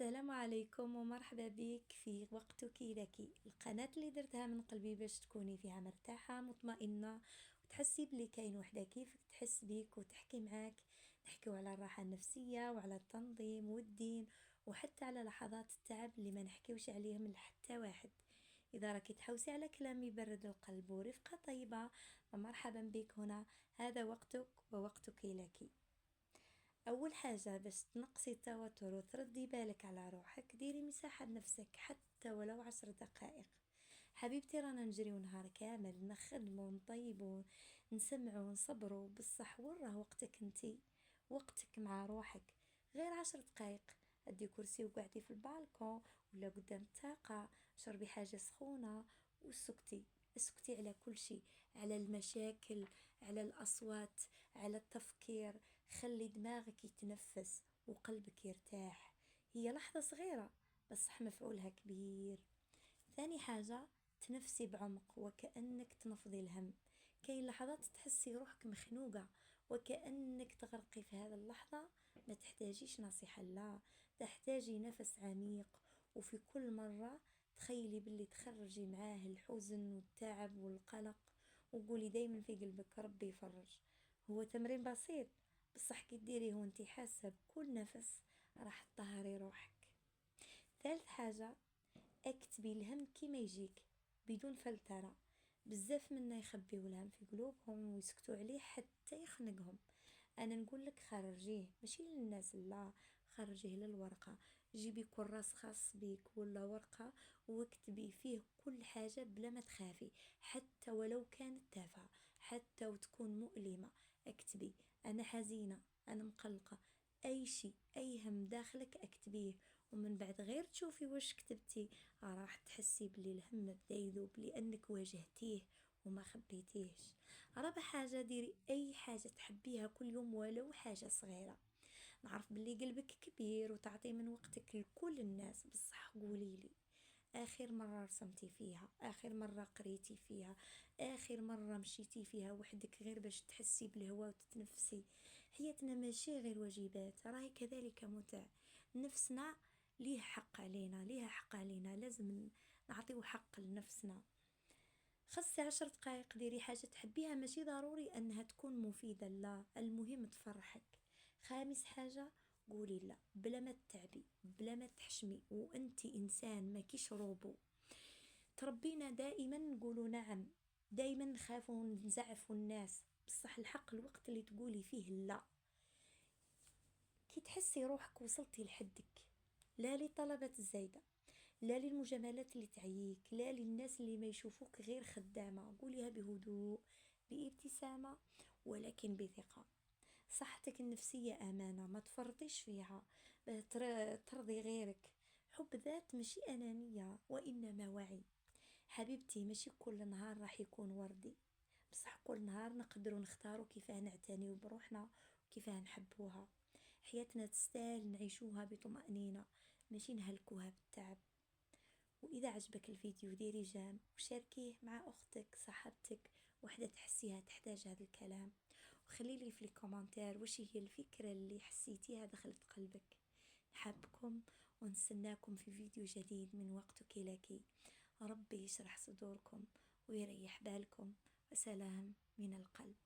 السلام عليكم ومرحبا بك في وقتك لك، القناة اللي درتها من قلبي باش تكوني فيها مرتاحة مطمئنة وتحسي بلي كاين وحدة كيفك تحس بيك وتحكي معاك. نحكيو على الراحة النفسية وعلى التنظيم والدين وحتى على لحظات التعب اللي ما نحكيوش عليهم لحتى واحد. اذا راكي تحوسي على كلام يبرد القلب ورفقة طيبة فمرحبا بك هنا، هذا وقتك ووقتك لك. اول حاجه باش تنقصي التوتر وتردي بالك على روحك ديري مساحه لنفسك حتى ولو 10 دقائق. حبيبتي رانا نجريو نهار كامل نخدمو نطيبو نسمعو نصبرو بصح وين راه وقتك انتي، وقتك مع روحك غير 10 دقائق. ادي كرسي وقعدي في البالكون ولا قدام الطاقه، شربي حاجه سخونه وسكتي. اسكتي على كل شيء، على المشاكل، على الأصوات، على التفكير. خلي دماغك يتنفس وقلبك يرتاح. هي لحظة صغيرة بس مفعولها كبير. ثاني حاجة تنفسي بعمق وكأنك تنفضي الهم. كاين لحظات تحسي روحك مخنوقة وكأنك تغرقي في هذه اللحظة، ما تحتاجيش نصيحة، لا تحتاجي نفس عميق. وفي كل مرة تخيلي باللي تخرجي معاه الحزن والتعب والقلق وقولي دايما في قلبك ربي يفرج. هو تمرين بسيط بصح كي ديريه وانتي حاسة بكل نفس راح تطهري روحك. ثالث حاجة اكتبي الهم كيما يجيك بدون فلترة. بزاف منا يخبيو الهم في قلوبهم ويسكتوا عليه حتى يخنقهم. انا نقول لك خرجيه ماشي للناس، لا خرجيه للورقة. جيبي كراس خاص بيك ولا ورقة واكتبي فيه كل حاجة بلا ما تخافي، حتى ولو كانت تافهة، حتى وتكون مؤلمة. اكتبي انا حزينة، انا مقلقة، اي شيء اي هم داخلك اكتبيه. ومن بعد غير تشوفي واش كتبتي راح تحسي بلي الهم بدا يذوب لانك واجهتيه وما خبيتيهش. رابع حاجة ديري اي حاجة تحبيها كل يوم ولو حاجة صغيرة. نعرف بلي قلبك كبير وتعطي من وقتك لكل الناس، بصح قوليلي اخر مرة رسمتي فيها، اخر مرة قريتي فيها، اخر مرة مشيتي فيها وحدك غير باش تحسي بالهواء وتتنفسي. حياتنا ماشي غير واجبات، راهي كذلك متع. نفسنا ليه حق علينا، ليها حق علينا، لازم نعطيو حق لنفسنا. خصي 10 دقائق ديري حاجة تحبيها، ماشي ضروري انها تكون مفيدة، لا المهم تفرحك. خامس حاجة قولي لا بلا ما تتعبي بلا ما تحشمي، وانتي انسان ماكيش روبو. تربينا دائما نقولوا نعم، دائما نخافوا نزعفوا الناس، بصح الحق الوقت اللي تقولي فيه لا. كي تحسي روحك وصلتي لحدك، لا لطلبات الزايدة، لا للمجاملات اللي تعييك، لا للناس اللي ما يشوفوك غير خدامة، قوليها بهدوء بابتسامة ولكن بثقة. صحتك النفسية أمانة ما تفرطيش فيها، ترضي غيرك. حب ذات ماشي أنانية وإنما وعي. حبيبتي ماشي كل نهار راح يكون وردي، بصح كل نهار نقدروا نختاروا كيفاه نعتنيو بروحنا وكيفاه نحبوها. حياتنا تستاهل نعيشوها بطمأنينة ماشي نهلكوها بالتعب. وإذا عجبك الفيديو ديري جيم وشاركيه مع أختك صاحبتك وحدة تحسيها تحتاج هذا الكلام، وخليلي في الكومنتار وش هي الفكرة اللي حسيتيها دخلت قلبك. نحبكم ونستناكم في فيديو جديد من وقتك لك. ربي يشرح صدوركم ويريح بالكم، وسلام من القلب.